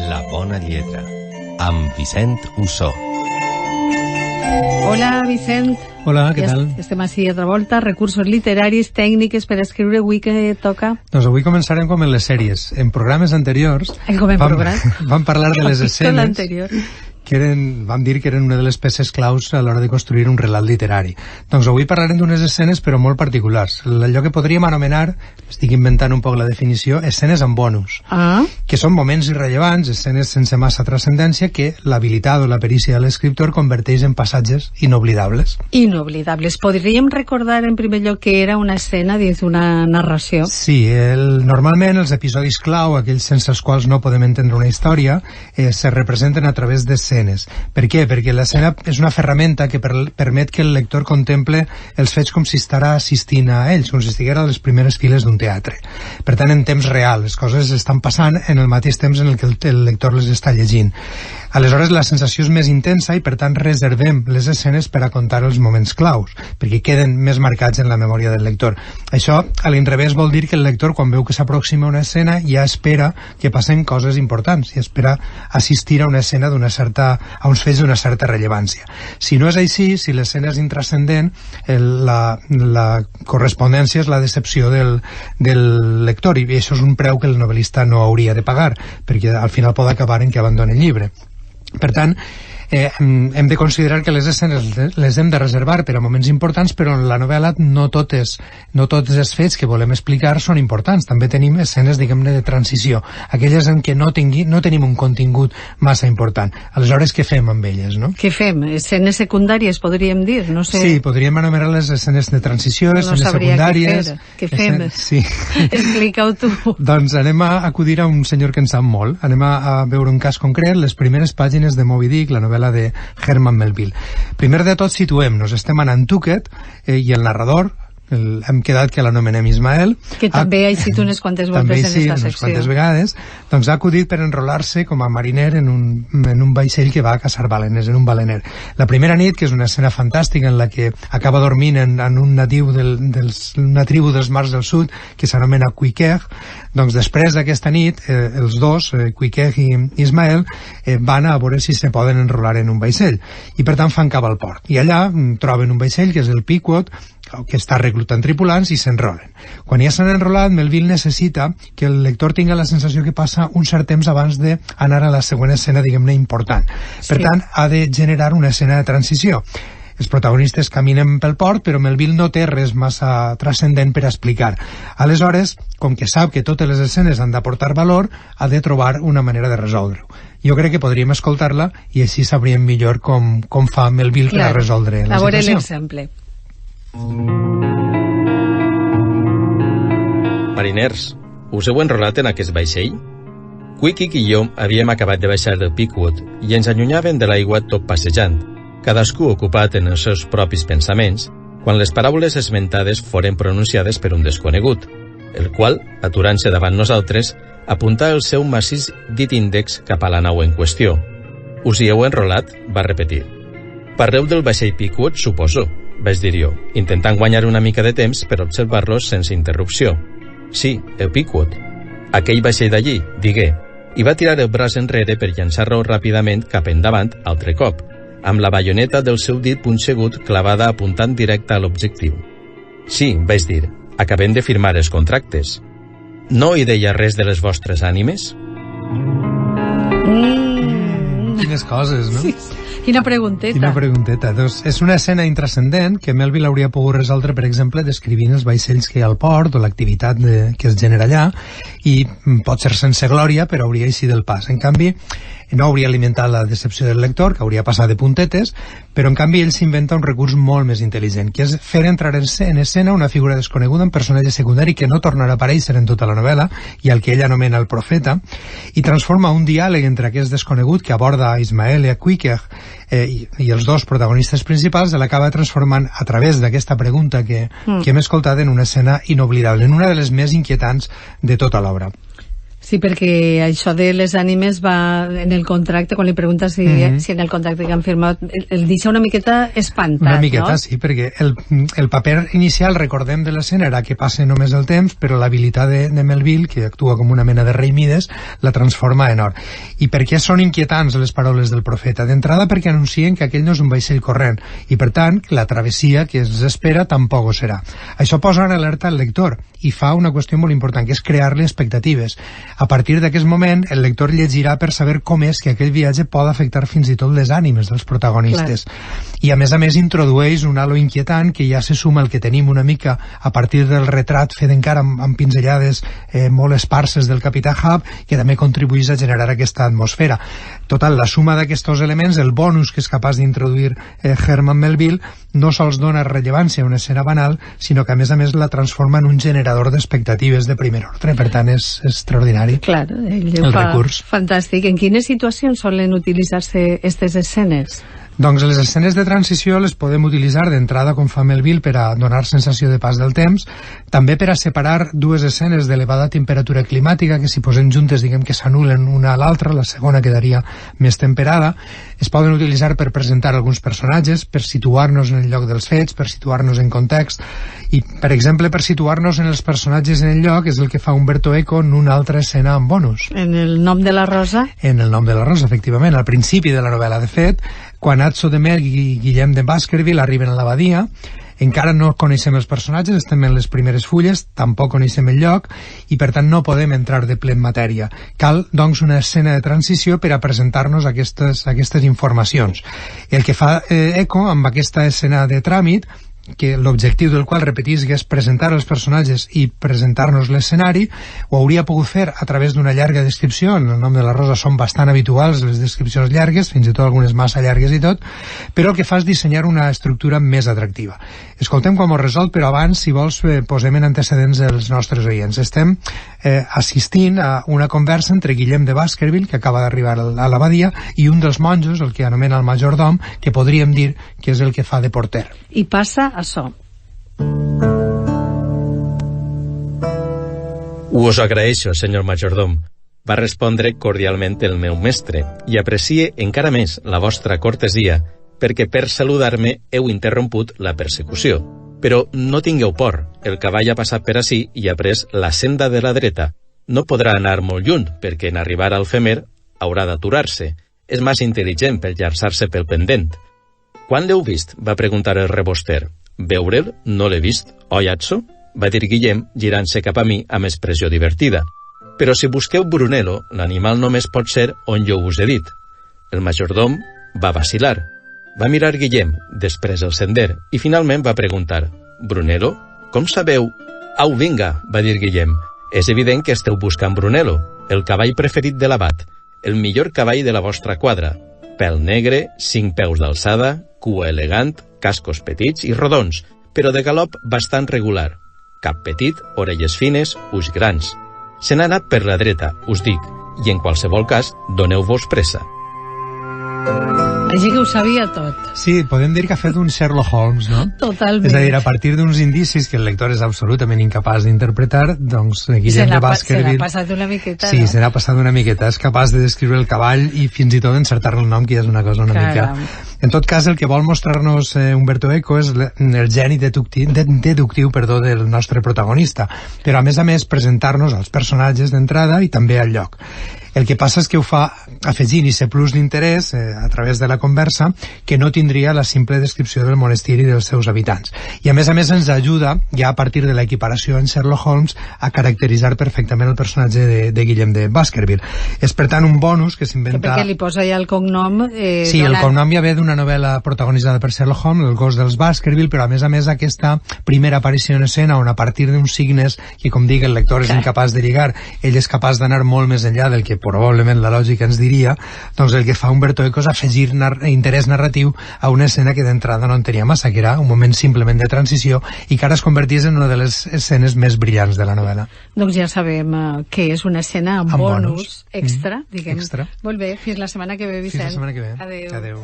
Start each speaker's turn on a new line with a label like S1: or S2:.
S1: La bona lletra, amb Vicent Ussó.
S2: Hola, Vicent.
S3: Hola, què tal?
S2: Estem així altra volta, recursos literaris, tècniques per escriure, avui que toca?
S3: Doncs avui començarem com en les sèries. En programes anteriors vam parlar de les escenes que vam dir que eren una de les peces claus a l'hora de construir un relat literari. Doncs avui parlarem d'unes escenes però molt particulars. Allò que podríem anomenar, estic inventant un poc la definició, escenes amb bonus. Que són moments irrellevants, escenes sense massa transcendència que l'habilitat o la perícia de l'escriptor converteix en passatges inoblidables.
S2: Inoblidables. Podríem recordar en primer lloc que era una escena dins d'una narració?
S3: Sí, normalment els episodis clau, aquells sense els quals no podem entendre una història, se representen a través d'escenes. Per què? Perquè l'escena és una ferramenta que permet que el lector contemple els fets com si estarà assistint a ells, com si estiguera a les primeres files d'un teatre. Per tant, en temps real, les coses estan passant en el mateix temps en el que el lector les està llegint. Aleshores, la sensació és més intensa i, per tant, reservem les escenes per a contar els moments claus, perquè queden més marcats en la memòria del lector. Això, a l'inrevés, vol dir que el lector, quan veu que s'aproxima una escena, ja espera que passen coses importants, i espera assistir a una escena a uns fets d'una certa rellevància. Si no és així, si l'escena és intrascendent, la correspondència és la decepció del lector, i això és un preu que el novel·lista no hauria de pagar, perquè al final pot acabar en que abandoni el llibre. Per tant, hem de considerar que les escenes les hem de reservar per a moments importants, però en la novel·la no tots els fets que volem explicar són importants. També tenim escenes, diguem-ne, de transició, aquelles en què no tenim un contingut massa important. Aleshores, què fem amb elles, no?
S2: Què fem? Escenes secundàries, podríem dir? No sé.
S3: Sí, podríem anomenar les escenes de transició, escenes secundàries.
S2: Què fem?
S3: Sí.
S2: Explica-ho tu.
S3: Doncs anem a acudir a un senyor que en sap molt. Anem a veure un cas concret, les primeres pàgines de Moby Dick, la novel·la de Herman Melville. Primer de tot, situem-nos. Estem a Nantucket i el narrador, hem quedat que l'anomenem Ismael,
S2: que també ha eixit unes quantes voltes en esta secció.
S3: Quantes vegades, doncs ha acudit per enrolar-se com a mariner en un vaixell que va a caçar balenes, en un balener. La primera nit, que és una escena fantàstica en la que acaba dormint en un natiu una tribu dels mars del sud que s'anomena Queequeg, doncs després d'aquesta nit els dos, Queequeg i Ismael, van a veure si se poden enrolar en un vaixell, i per tant fan cap al port, i allà troben un vaixell que és el Pequod, que està reclutant tripulants, i s'enrolen. Quan ja s'han enrolat, Melville necessita que el lector tingui la sensació que passa un cert temps abans d'anar a la següent escena, diguem-ne, important. Per tant, ha de generar una escena de transició. Els protagonistes caminen pel port, però Melville no té res massa transcendent per explicar. Aleshores, com que sap que totes les escenes han d'aportar valor, ha de trobar una manera de resoldre-ho. Jo crec que podríem escoltar-la i així sabríem millor com fa Melville per a resoldre la situació.
S2: A veure l'exemple.
S4: Mariners, us heu enrolat en aquest vaixell? Queequeg i jo havíem acabat de baixar del Pequod i ens allunyàvem de l'aigua tot passejant, cadascú ocupat en els seus propis pensaments, quan les paraules esmentades foren pronunciades per un desconegut, el qual, aturant-se davant nosaltres, apuntà el seu massís dit índex cap a la nau en qüestió. Us hi heu enrolat? Va repetir. Parleu del vaixell Pequod, suposo, vaig dir jo, intentant guanyar una mica de temps per observar-los sense interrupció. Sí, el Pequod. Aquell vaixell d'allí, digué, i va tirar el braç enrere per llançar-lo ràpidament cap endavant altre cop, amb la baioneta del seu dit punxegut clavada apuntant directe a l'objectiu. Sí, vaig dir, acabem de firmar els contractes. No hi deia res de les vostres ànimes?
S3: Quines coses, no?
S2: Sí. Quina pregunteta.
S3: Quina pregunteta. Doncs és una escena intrascendent que Melville hauria pogut resoldre, per exemple, descrivint els vaixells que hi ha al port o l'activitat que es genera allà, i pot ser sense glòria, però hauria eixit del pas. En canvi, no hauria alimentat la decepció del lector, que hauria passat de puntetes, però en canvi ell s'inventa un recurs molt més intel·ligent, que és fer entrar en escena una figura desconeguda, un personatge secundari que no tornarà a aparèixer en tota la novel·la, i al que ell anomena el profeta, i transforma un diàleg entre aquest desconegut que aborda a Ismael i a Queequeg, i els dos protagonistes principals, l'acaba transformant a través d'aquesta pregunta que hem escoltat en una escena inoblidable, en una de les més inquietants de tota l'obra.
S2: Sí, perquè això de les ànimes va en el contracte, quan li preguntes si en el contracte que han firmat, el deixa una miqueta espantat,
S3: una miqueta,
S2: no?
S3: sí, perquè el paper inicial, recordem, de l'escena era que passe només el temps, però l'habilitat de Melville, que actua com una mena de rei Mides, la transforma en or. I per què són inquietants les paraules del profeta? D'entrada perquè anuncien que aquell no és un vaixell corrent, i per tant, la travessia que es espera tampoc ho serà. Això posa en alerta el lector, i fa una qüestió molt important, que és crear-li expectatives. A partir d'aquest moment, el lector llegirà per saber com és que aquell viatge pot afectar fins i tot les ànimes dels protagonistes. Clar. I a més introdueix un halo inquietant que ja se suma al que tenim una mica a partir del retrat fet encara amb pinzellades molt esparses del capità Ahab, que també contribueix a generar aquesta atmosfera. Total, la suma d'aquests elements, el bonus que és capaç d'introduir Herman Melville, no sols dona rellevància a una escena banal, sinó que a més la transforma en un generador d'expectatives de primer ordre. Per tant, és extraordinari.
S2: Clar, el recurs. Fantàstic. En quines situacions solen utilitzar-se aquestes escenes?
S3: Doncs les escenes de transició les podem utilitzar d'entrada, com fa Melville, per a donar sensació de pas del temps, també per a separar dues escenes d'elevada temperatura climàtica, que si posem juntes, diguem que s'anulen una a l'altra, la segona quedaria més temperada. Es poden utilitzar per presentar alguns personatges, per situar-nos en el lloc dels fets, per situar-nos en context, i, per exemple, per situar-nos en els personatges en el lloc, és el que fa Umberto Eco en una altra escena amb bonus.
S2: En el nom de la Rosa?
S3: En el nom de la Rosa, efectivament, al principi de la novel·la. De fet, quan Atso de Mer i Guillem de Baskerville arriben a l'abadia, encara no coneixem els personatges, estem en les primeres fulles, tampoc coneixem el lloc, i per tant no podem entrar de ple en matèria. Cal, doncs, una escena de transició per a presentar-nos aquestes informacions. El que fa Eco amb aquesta escena de tràmit, que l'objectiu del qual, repetisc, és presentar els personatges i presentar-nos l'escenari, ho hauria pogut fer a través d'una llarga descripció. En el nom de la Rosa són bastant habituals les descripcions llargues, fins i tot algunes massa llargues i tot, però el que fa és dissenyar una estructura més atractiva. Escoltem com ho resol, però abans, si vols, posem en antecedents els nostres oients. Estem assistint a una conversa entre Guillem de Baskerville, que acaba d'arribar a l'abadia, i un dels monjos, el que anomena el majordom, que podríem dir que és el que fa de porter.
S2: I passa això.
S4: Us agraeixo, senyor majordom, va respondre cordialment el meu mestre, i aprecie encara més la vostra cortesia, perquè per saludar-me heu interromput la persecució. Però no tingueu por, el cavall ha passat per ací i ha pres la senda de la dreta. No podrà anar molt lluny, perquè en arribar al femer haurà d'aturar-se. És massa intel·ligent per llançar-se pel pendent. Quan l'heu vist? Va preguntar el reboster. Veure'l? No l'he vist. Oi, Atso? Va dir Guillem, girant-se cap a mi amb expressió divertida. Però si busqueu Brunello, l'animal només pot ser on jo us he dit. El majordom va vacilar. Va mirar Guillem, després el sender, i finalment va preguntar: Brunello? Com sabeu? Au, vinga, va dir Guillem. És evident que esteu buscant Brunello, el cavall preferit de l'abat, el millor cavall de la vostra quadra. Pèl negre, 5 peus d'alçada, cua elegant, cascos petits i rodons, però de galop bastant regular. Cap petit, orelles fines, ulls grans. Se n'ha anat per la dreta, us dic, i en qualsevol cas, doneu-vos pressa.
S2: Així que ho sabia tot.
S3: Sí, podem dir que ha fet un Sherlock Holmes, no?
S2: Totalment.
S3: És a dir, a partir d'uns indicis que el lector és absolutament incapaç d'interpretar, doncs Guillem de Baskerville...
S2: Se n'ha passat una miqueta,
S3: sí,
S2: no?
S3: se n'ha passat una miqueta. És capaç de descriure el cavall i fins i tot encertar-ne el nom, que ja és una cosa una mica... En tot cas, el que vol mostrar-nos Umberto Eco és el geni deductiu del nostre protagonista, però a més presentar-nos als personatges d'entrada i també al lloc. El que passa és que ho fa afegint i ser plus d'interès a través de la conversa que no tindria la simple descripció del monestir i dels seus habitants. I a més ens ajuda, ja a partir de l'equiparació en Sherlock Holmes, a caracteritzar perfectament el personatge de Guillem de Baskerville. És, per tant, un bonus que s'inventa...
S2: Perquè li posa ja el cognom...
S3: Sí, el cognom ja ve d'una novel·la protagonitzada per Sherlock Holmes, El gos dels Baskerville, però a més aquesta primera aparició en escena on a partir d'uns signes que, com dic, el lector és incapaç de lligar, ell és capaç d'anar molt més enllà del que probablement la lògica ens diria, doncs el que fa Umberto Eco és afegir interès narratiu a una escena que d'entrada no en tenia massa, que era un moment simplement de transició i que ara es convertís en una de les escenes més brillants de la novel·la.
S2: Doncs ja sabem que és una escena amb bonus extra, diguem.
S3: Extra.
S2: Molt bé, fins la setmana que ve, Vicent.
S3: Fins la setmana que ve.
S2: Adéu.
S3: Adéu.